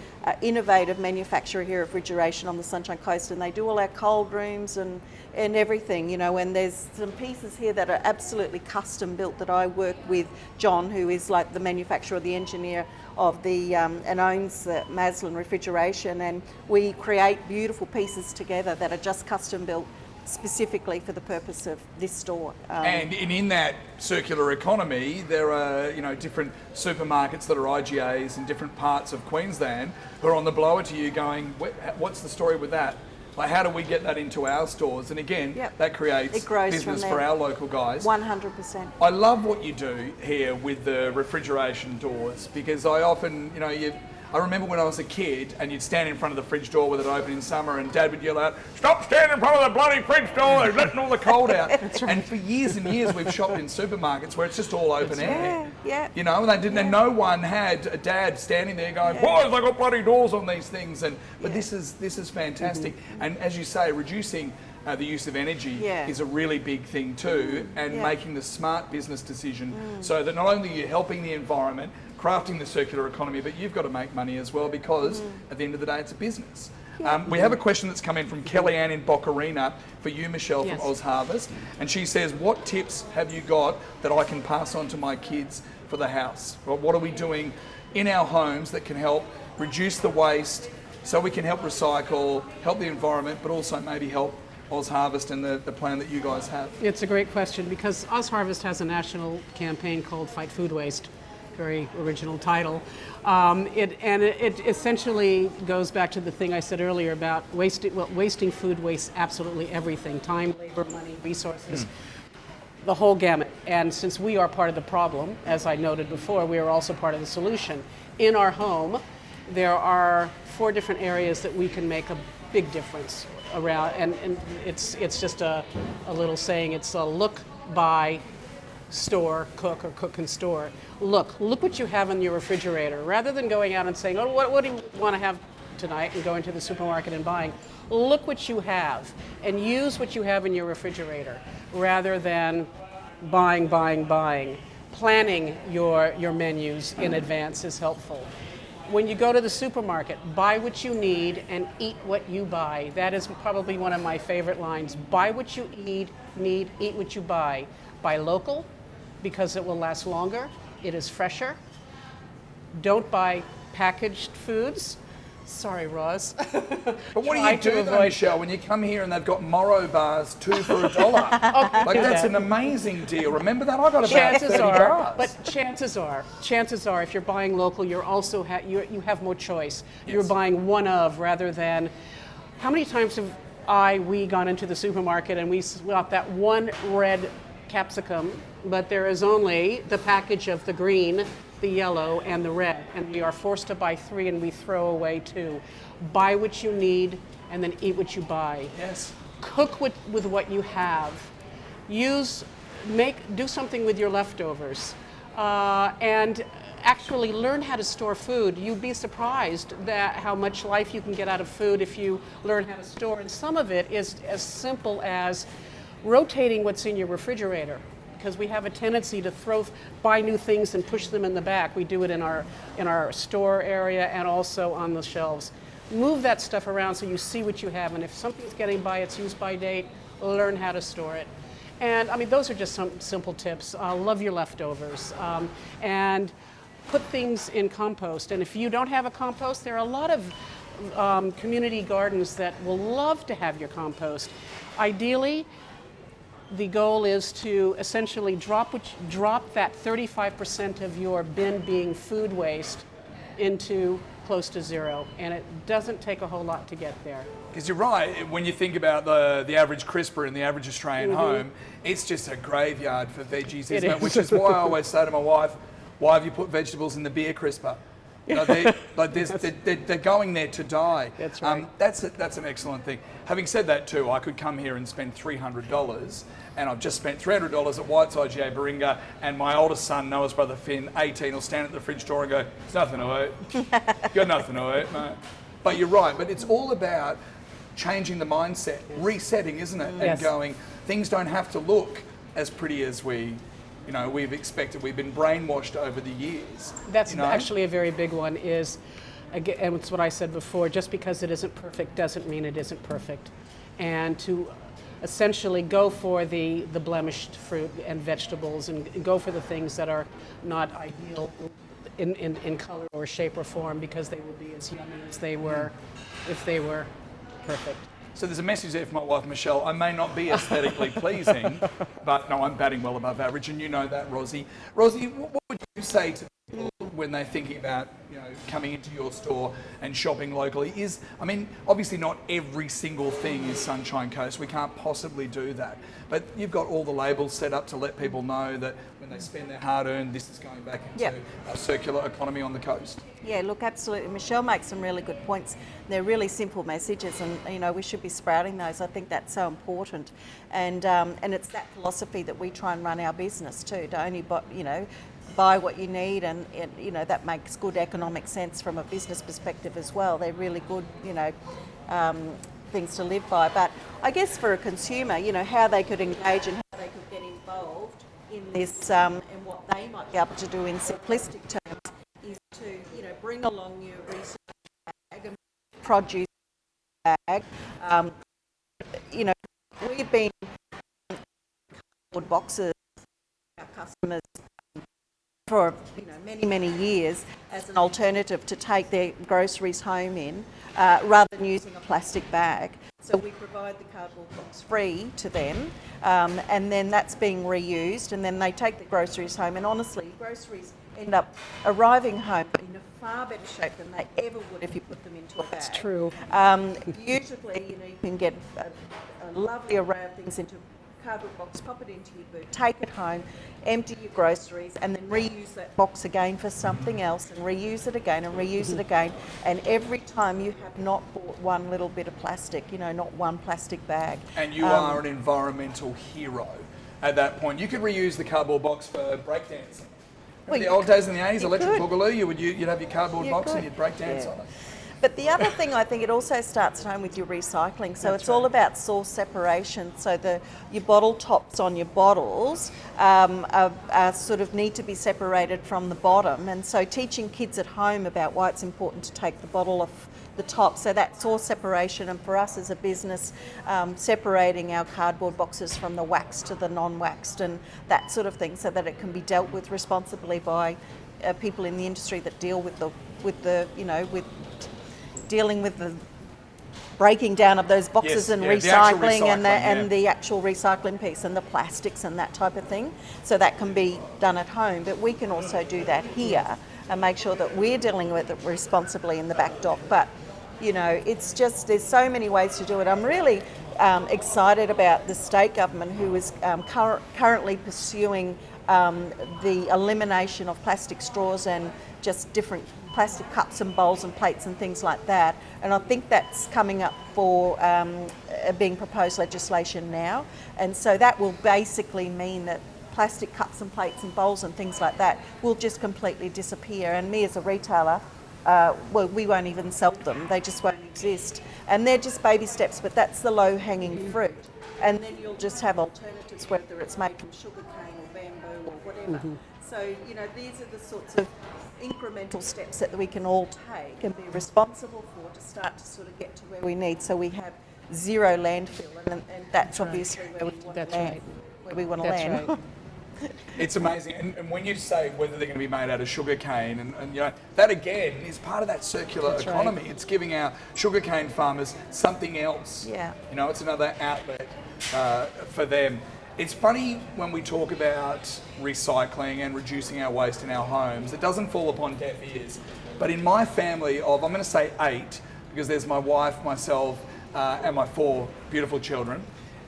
innovative manufacturer here of refrigeration on the Sunshine Coast, and they do all our cold rooms and everything, and there's some pieces here that are absolutely custom built that I work with John, who is like the manufacturer, the engineer of and owns the Maslin refrigeration, and we create beautiful pieces together that are just custom built specifically for the purpose of this store. And in that circular economy, there are different supermarkets that are IGAs in different parts of Queensland who are on the blower to you going, what's the story with that? Like, how do we get that into our stores? And again, that creates business for our local guys. 100%. I love what you do here with the refrigeration doors, because I often, I remember when I was a kid and you'd stand in front of the fridge door with it open in summer and Dad would yell out, "Stop standing in front of the bloody fridge door, they're letting all the cold out." Right. And for years and years we've shopped in supermarkets where it's just all open air. Yeah. And they didn't, and no one had a dad standing there going, "Boys, they got bloody doors on these things." But this is fantastic. Mm-hmm. And as you say, reducing the use of energy is a really big thing too, and making the smart business decision so that not only you're helping the environment, crafting the circular economy, but you've got to make money as well, because at the end of the day it's a business. We have a question that's come in from Kellyanne in Boccarina for you, Michele, from OzHarvest, and she says, what tips have you got that I can pass on to my kids for the house? Well, what are we doing in our homes that can help reduce the waste so we can help recycle, help the environment, but also maybe help OzHarvest and the plan that you guys have? It's a great question because OzHarvest has a national campaign called Fight Food Waste, very original title. It essentially goes back to the thing I said earlier about wasting food wastes absolutely everything, time, labor, money, resources, the whole gamut. And since we are part of the problem, as I noted before, we are also part of the solution. In our home, there are 4 different areas that we can make a big difference around, and it's just a little saying, it's a look, buy, store, cook, or cook and store. Look what you have in your refrigerator. Rather than going out and saying, oh, what do you want to have tonight, and going to the supermarket and buying, look what you have and use what you have in your refrigerator rather than buying. Planning your menus in advance is helpful. When you go to the supermarket, buy what you need and eat what you buy. That is probably one of my favorite lines. Buy what you need, eat what you buy. Buy local, because it will last longer. It is fresher. Don't buy packaged foods. Sorry, Roz. But what do you do though, Michele, when you come here and they've got Morrow bars 2 for $1? Like that's an amazing deal. Remember that? I got about 30 bars. But chances are, if you're buying local, you're also you have more choice. Yes. You're buying one of rather than. How many times have we gone into the supermarket and we got that one red capsicum, but there is only the package of the green, the yellow, and the red, and we are forced to buy 3 and we throw away 2. Buy what you need and then eat what you buy. Yes. Cook with what you have. Do something with your leftovers, and actually learn how to store food. You'd be surprised that how much life you can get out of food if you learn how to store, and some of it is as simple as rotating what's in your refrigerator, because we have a tendency to buy new things and push them in the back. We do it in our store area and also on the shelves. Move that stuff around so you see what you have, and if something's getting by its use by date, learn how to store it. And I mean, those are just some simple tips. Love your leftovers, and put things in compost. And if you don't have a compost, there are a lot of community gardens that will love to have your compost. Ideally, the goal is to essentially drop that 35% of your bin being food waste into close to zero, and it doesn't take a whole lot to get there. Because you're right, when you think about the average crisper in the average Australian home, it's just a graveyard for veggies, isn't it? Which is why I always say to my wife, why have you put vegetables in the beer crisper? You know, they're going there to die. That's right. That's an excellent thing. Having said that too, I could come here and spend $300, and I've just spent $300 at White's IGA Baringa, and my oldest son, Noah's brother Finn, 18, will stand at the fridge door and go, "There's nothing to eat. Got nothing to eat, mate." But you're right. But it's all about changing the mindset, resetting, isn't it? Yes. And going, things don't have to look as pretty as we've expected. We've been brainwashed over the years. That's actually a very big one, is, again, and it's what I said before, just because it isn't perfect doesn't mean it isn't perfect. And to essentially go for the blemished fruit and vegetables, and go for the things that are not ideal in color or shape or form, because they will be as yummy as they were if they were perfect. So there's a message there for my wife, Michele. I may not be aesthetically pleasing, but no, I'm batting well above average, and you know that, Rosie. Rosie, what would you say to people when they're thinking about, coming into your store and shopping locally? Obviously not every single thing is Sunshine Coast. We can't possibly do that. But you've got all the labels set up to let people know that when they spend their hard-earned, this is going back into a circular economy on the coast. Yeah, look, absolutely. Michele makes some really good points. They're really simple messages, and we should be sprouting those. I think that's so important, and it's that philosophy that we try and run our business too. To only buy what you need, and that makes good economic sense from a business perspective as well. They're really good, things to live by. But I guess for a consumer, how they could engage and how they could get involved in this, and what they might be able to do in simplistic terms is to, bring along your research bag and produce bag. We've been cardboard boxes for our customers for many years as an alternative to take their groceries home in, rather than using a plastic bag. So we provide the cardboard box free to them, and then that's being reused, and then they take the groceries home. And honestly, groceries end up arriving home in a far better shape than they ever would if you put them into a bag. That's true. Usually, you can get a lovely array of things into a cardboard box, pop it into your boot, take it home, empty your groceries, and then reuse that box again for something else, and reuse it again, and reuse it again. And every time you have not bought one little bit of plastic, not one plastic bag. And you are an environmental hero at that point. You could reuse the cardboard box for breakdancing. Well, The old days in the 80s, you electric could. boogaloo, you'd have your cardboard You box could, and you'd break dance yeah. on it. But the other thing, I think it also starts at home with your recycling. So That's it's all right. about source separation. So your bottle tops on your bottles are sort of need to be separated from the bottom. And so teaching kids at home about why it's important to take the bottle off the top. So that source separation, and for us as a business, separating our cardboard boxes from the waxed to the non-waxed and that sort of thing, so that it can be dealt with responsibly by people in the industry that deal with dealing with the breaking down of those boxes Yes, and yeah, the actual recycling and recycling, the actual recycling piece and the plastics and that type of thing. So that can be done at home, but we can also do that here and make sure that we're dealing with it responsibly in the back dock. But it's just, there's so many ways to do it. I'm really excited about the state government, who is currently pursuing the elimination of plastic straws and just different plastic cups and bowls and plates and things like that. And I think that's coming up for being proposed legislation now. And so that will basically mean that plastic cups and plates and bowls and things like that will just completely disappear. And me as a retailer, we won't even sell them. They just won't exist. And they're just baby steps, but that's the low-hanging fruit. And then you'll just have alternatives, whether it's made from sugar cane or bamboo or whatever. So, these are the sorts of incremental steps that we can all take and be responsible for to start to sort of get to where we need, so we have zero landfill, and that's obviously where we want to land. Where we want to land. Right. It's amazing. And when you say whether they're going to be made out of sugar cane, and that again is part of that circular That's economy. right. It's giving our sugarcane farmers something else. Yeah. It's another outlet for them. It's funny when we talk about recycling and reducing our waste in our homes, it doesn't fall upon deaf ears. But in my family of, I'm going to say 8, because there's my wife, myself, and my 4 beautiful children.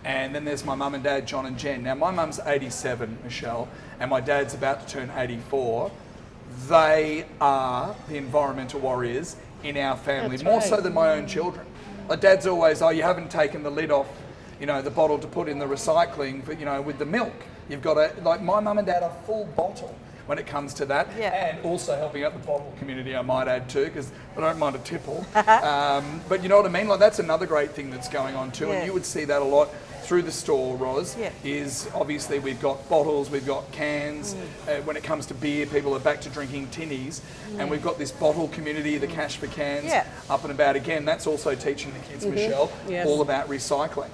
And then there's my mum and dad, John and Jen. Now, my mum's 87, Michele, and my dad's about to turn 84. They are the environmental warriors in our family, That's more right. so than my own children. Like, Dad's always, you haven't taken the lid off, the bottle to put in the recycling, for, with the milk. You've got to, like, my mum and dad are full bottle when it comes to that. Yeah. And also helping out the bottle community, I might add too, because I don't mind a tipple. But you know what I mean? Like, that's another great thing that's going on too. Yeah. And you would see that a lot through the store, Roz, Yeah. is obviously we've got bottles, we've got cans. When it comes to beer, people are back to drinking tinnies. And we've got this bottle community, the Cash for Cans, Yeah. up and about. Again, that's also teaching the kids, Michele, Yes. all about recycling.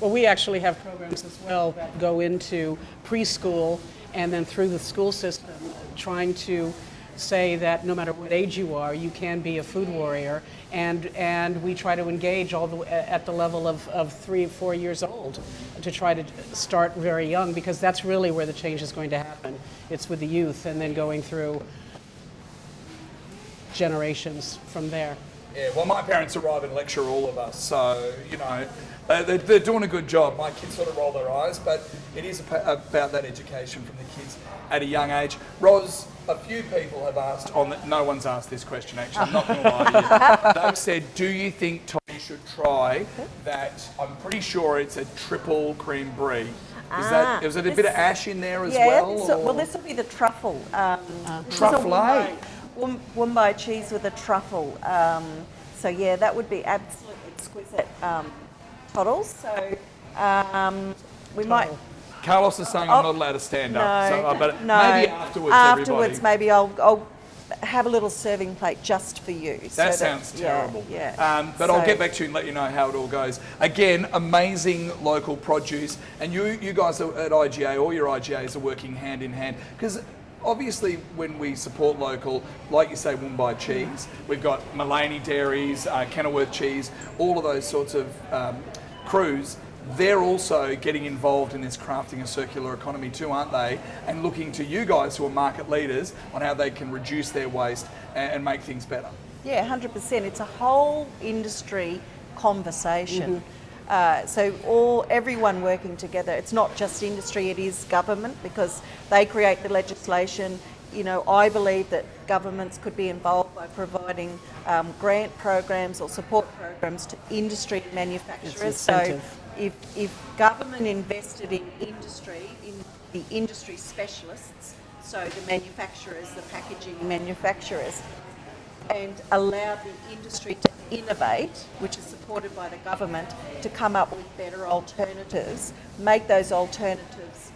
Well, we actually have programs as well that go into preschool and then through the school system, trying to say that no matter what age you are, you can be a food warrior. And we try to engage at the level of 3 or 4 years old, to try to start very young, because that's really where the change is going to happen. It's with the youth, and then going through generations from there. Yeah, well, my parents arrive and lecture all of us, so, they're doing a good job. My kids sort of roll their eyes, but it is about that education from the kids at a young age. Roz, a few people have asked, no one's asked this question actually, I'm not going to lie to you. They've said, do you think Tommy should try that, I'm pretty sure it's a triple cream brie. Is it a bit of ash in there as well? Well, this will be the truffle. Truffle. Wombai cheese with a truffle. So yeah, that would be absolutely exquisite. Toddles. So we might. Carlos is saying I'm not allowed to stand up, but no. maybe afterwards, maybe I'll have a little serving plate just for you. That sounds terrible. Yeah. But I'll get back to you and let you know how it all goes. Again, amazing local produce, and you guys at IGA, all your IGAs are working hand in hand, because obviously when we support local, like you say, Woombye cheese, we've got Mullaney Dairies, Kenilworth Cheese, all of those sorts of crews. They're also getting involved in this crafting a circular economy too, aren't they? And looking to you guys who are market leaders on how they can reduce their waste and make things better. Yeah, 100%. It's a whole industry conversation. So everyone working together. It's not just industry, it is government, because they create the legislation. You know, I believe that governments could be involved by providing grant programs or support programs to industry and manufacturers. So if government invested in industry, in the industry specialists, so the manufacturers, the packaging manufacturers, and allowed the industry to innovate, which is supported by the government, to come up with better alternatives, make those alternatives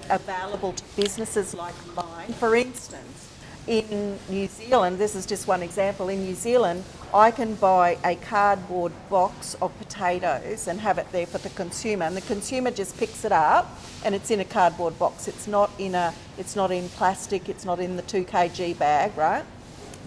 available to businesses like mine. For instance, in New Zealand, this is just one example, in New Zealand, I can buy a cardboard box of potatoes and have it there for the consumer, and the consumer just picks it up and it's in a cardboard box. It's not in plastic, it's not in the 2 kg bag, right?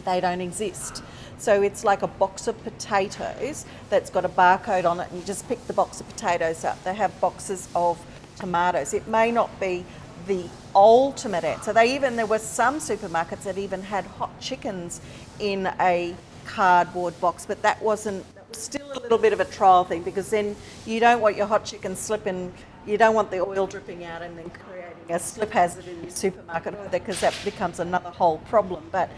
They don't exist. So it's like a box of potatoes that's got a barcode on it, and you just pick the box of potatoes up. They have boxes of tomatoes. It may not be the ultimate answer. There were some supermarkets that even had hot chickens in a cardboard box, but that was still a little bit of a trial thing, because then you don't want your hot chicken slipping, you don't want the oil dripping out and then creating a slip hazard in your supermarket either, because that becomes another whole problem. But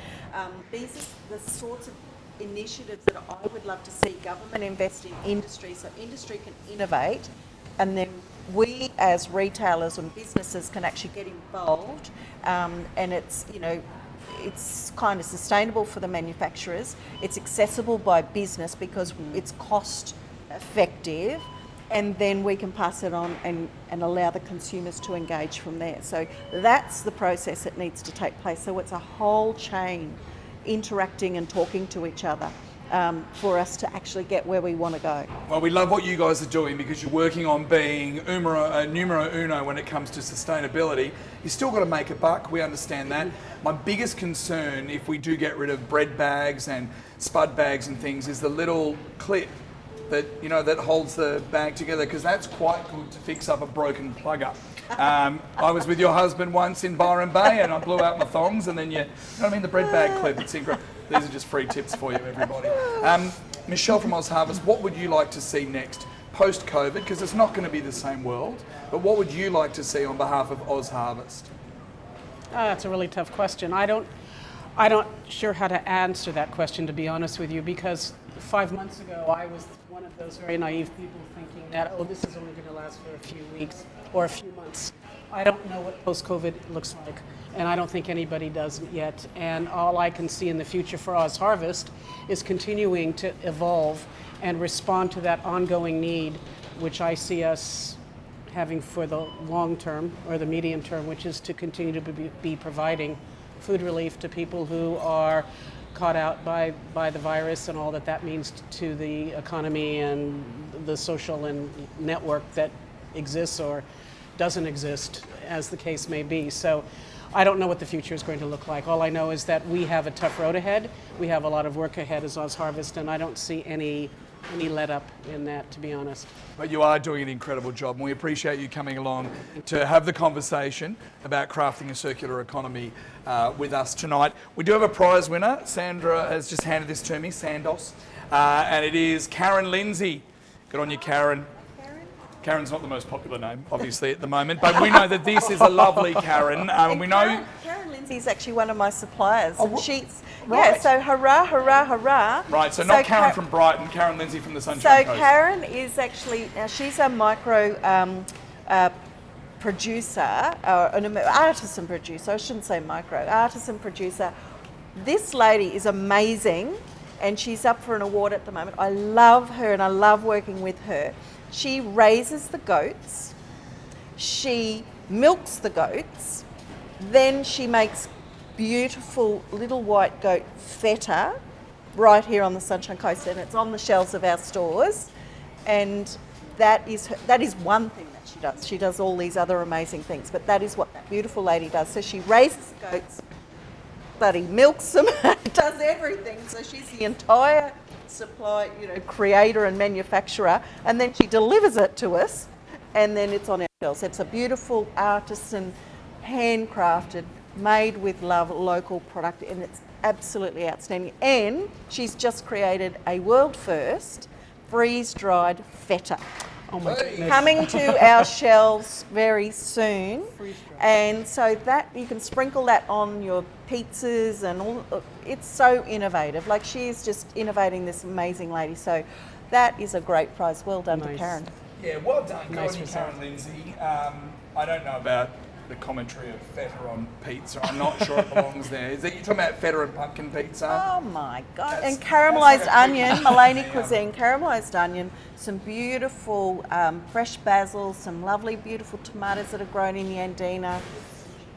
these are the sorts of initiatives that I would love to see government invest in industry, so industry can innovate, and then we as retailers and businesses can actually get involved, and it's kind of sustainable for the manufacturers, it's accessible by business because it's cost effective, and then we can pass it on and allow the consumers to engage from there. So that's the process that needs to take place. So it's a whole chain interacting and talking to each other for us to actually get where we want to go. Well, we love what you guys are doing, because you're working on being numero uno when it comes to sustainability. You still got to make a buck, we understand that. My biggest concern, if we do get rid of bread bags and spud bags and things, is the little clip that holds the bag together, because that's quite good to fix up a broken plugger. I was with your husband once in Byron Bay and I blew out my thongs, and then the bread bag clip, it's incredible. These are just free tips for you, everybody. Michele from OzHarvest, what would you like to see next post-COVID? Because it's not going to be the same world, but what would you like to see on behalf of OzHarvest? That's a really tough question. I don't sure how to answer that question, to be honest with you, because 5 months ago I was one of those very naive people thinking that, this is only going to last for a few weeks or a few months. I don't know what post-COVID looks like, and I don't think anybody does yet. And all I can see in the future for OzHarvest is continuing to evolve and respond to that ongoing need, which I see us having for the long term or the medium term, which is to continue to be providing food relief to people who are caught out by the virus and all that means to the economy and the social and network that exists or doesn't exist, as the case may be. So I don't know what the future is going to look like. All I know is that we have a tough road ahead. We have a lot of work ahead as OzHarvest, and I don't see any let up in that, to be honest. But you are doing an incredible job, and we appreciate you coming along to have the conversation about crafting a circular economy with us tonight. We do have a prize winner. Sandra has just handed this to me, Sandos, and it is Karen Lindsay. Good on you, Karen. Karen's not the most popular name, obviously, at the moment, but we know that this is a lovely Karen. And we know Karen Lindsay is actually one of my suppliers. She's right. Yeah, so hurrah, hurrah, hurrah. Right, so not Karen from Brighton, Karen Lindsay from the Sunshine Coast. So Karen is actually, she's a micro producer, an artisan producer. I shouldn't say micro, artisan producer. This lady is amazing, and she's up for an award at the moment. I love her and I love working with her. She raises the goats, she milks the goats, then she makes beautiful little white goat feta right here on the Sunshine Coast, and it's on the shelves of our stores. And that is one thing that she does. She does all these other amazing things, but that is what that beautiful lady does. So she raises goats, bloody milks them, does everything. So she's the entire supply, creator and manufacturer, and then she delivers it to us, and then it's on our shelves. It's a beautiful artisan, handcrafted, made with love, local product, and it's absolutely outstanding. And she's just created a world first freeze-dried feta. Oh my goodness. Coming to our shelves very soon. And so that you can sprinkle that on your pizzas and all. It's so innovative. Like, she is just innovating, this amazing lady. So that is a great prize. Well done to Karen. Yeah, well done. Nice Good on you, result. Karen Lindsay. I don't know about the commentary of feta on pizza. I'm not sure it belongs there. Is that you're talking about feta and pumpkin pizza? Oh my God. That's- And caramelised that's like a onion, big- Maloney Yeah. cuisine, caramelised onion, some beautiful fresh basil, some lovely beautiful tomatoes that are grown in the Andina.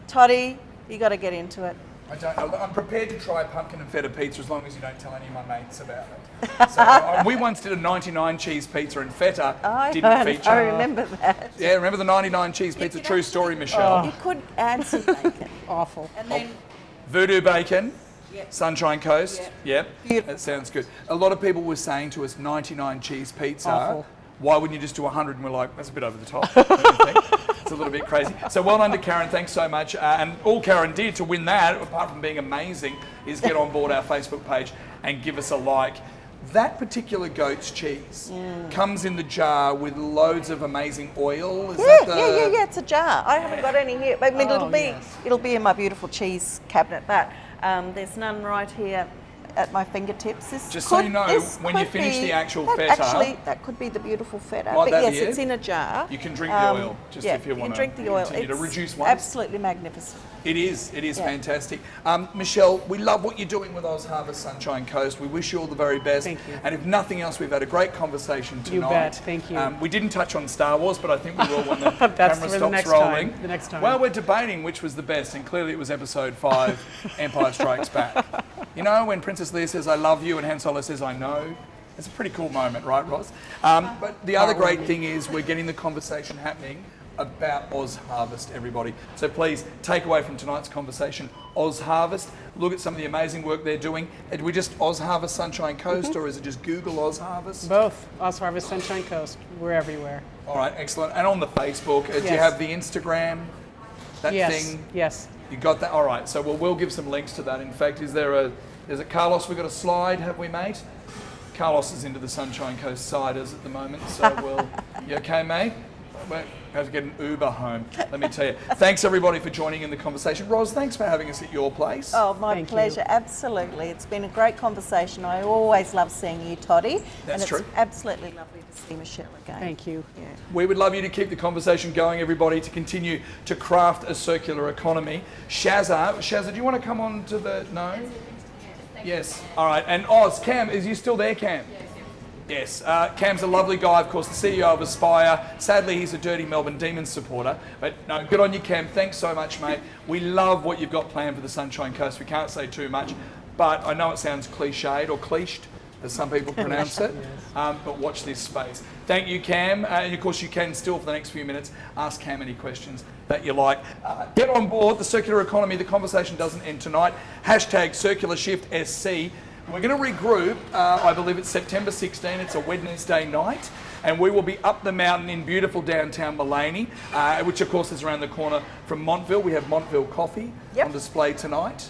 Toddy, you got to get into it. I don't know. I'm prepared to try pumpkin and feta pizza as long as you don't tell any of my mates about it. So we once did a 99 cheese pizza and feta didn't feature. I remember that. Yeah, remember the 99 cheese pizza? could True story, Michelle. You could add some bacon. Awful. And then Voodoo bacon, Yep. Sunshine Coast. Yep. Beautiful. That sounds good. A lot of people were saying to us 99 cheese pizza. Awful. Why wouldn't you just do 100? And we're like, that's a bit over the top. Don't you think? It's a little bit crazy. So well done to Karen. Thanks so much. And all Karen did to win that, apart from being amazing, is get on board our Facebook page and give us a like. That particular goat's cheese comes in the jar with loads of amazing oil. Is that the... yeah. It's a jar. I haven't got any here. I mean, yes. it'll be in my beautiful cheese cabinet. But there's none right here at my fingertips. Just so you know, when you finish the actual feta... Actually, that could be the beautiful feta. Might But that yes, be it? it's in a jar. You can drink the oil, just if you you want can drink the oil. continue to It's reduce waste. absolutely magnificent. It is Yeah. fantastic. Michelle, we love what you're doing with OzHarvest Sunshine Coast. We wish you all the very best. Thank you. And if nothing else, we've had a great conversation tonight. You bet. Thank you. We didn't touch on Star Wars, but I think we will when the That's camera for the stops next rolling. time. The next time. Well, we're debating which was the best, and clearly it was Episode 5, Empire Strikes Back. You know, when Princess Leia says, "I love you," and Han Solo says, "I know." It's a pretty cool moment, right, Roz? But the other great thing is we're getting the conversation happening about OzHarvest, everybody. So please take away from tonight's conversation OzHarvest. Look at some of the amazing work they're doing. Did we just OzHarvest Sunshine Coast, or is it just Google OzHarvest? Both. OzHarvest Sunshine Coast. We're everywhere. All right, excellent. And on the Facebook, do you Yes. have the Instagram? That Yes. thing? Yes. You got that? All right. So we'll give some links to that. In fact, is it Carlos? We got a slide, have we, mate? Carlos is into the Sunshine Coast ciders at the moment. So you okay, mate? We're going to get an Uber home. Let me tell you. Thanks everybody for joining in the conversation. Roz, thanks for having us at your place. Oh, my Thank you. pleasure. Absolutely. It's been a great conversation. I always love seeing you, Toddy. That's and true. it's absolutely lovely to see Michelle again. Thank you. Yeah. We would love you to keep the conversation going, everybody, to continue to craft a circular economy. Shazza, do you want to come on to the... No? Yes. All right. And Oz, Cam, is you still there, Cam? Yes. Cam's a lovely guy, of course, the CEO of ASPIRE. Sadly, he's a dirty Melbourne Demons supporter. But no, good on you, Cam. Thanks so much, mate. We love what you've got planned for the Sunshine Coast. We can't say too much, but I know it sounds cliched or cliched, as some people pronounce it. But watch this space. Thank you, Cam. And of course, you can still, for the next few minutes, ask Cam any questions that you like. Get on board the circular economy. The conversation doesn't end tonight. Hashtag Circular Shift SC. We're going to regroup, I believe it's September 16, it's a Wednesday night, and we will be up the mountain in beautiful downtown Maloney, which of course is around the corner from Montville. We have Montville coffee on display tonight.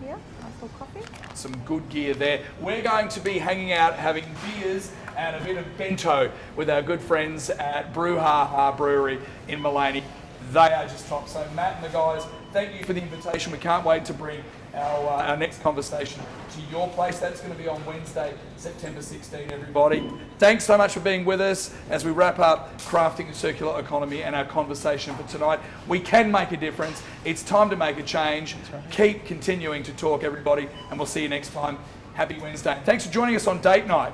Yeah, nice little coffee. Some good gear there. We're going to be hanging out, having beers and a bit of bento with our good friends at Brouhaha Brewery in Maloney. They are just top. So Matt and the guys, thank you for the invitation. We can't wait to bring our next conversation to your place. That's going to be on Wednesday, September 16, everybody. Thanks so much for being with us as we wrap up crafting a circular economy and our conversation for tonight. We can make a difference. It's time to make a change. Keep continuing to talk, everybody, and we'll see you next time. Happy Wednesday. Thanks for joining us on Date Night.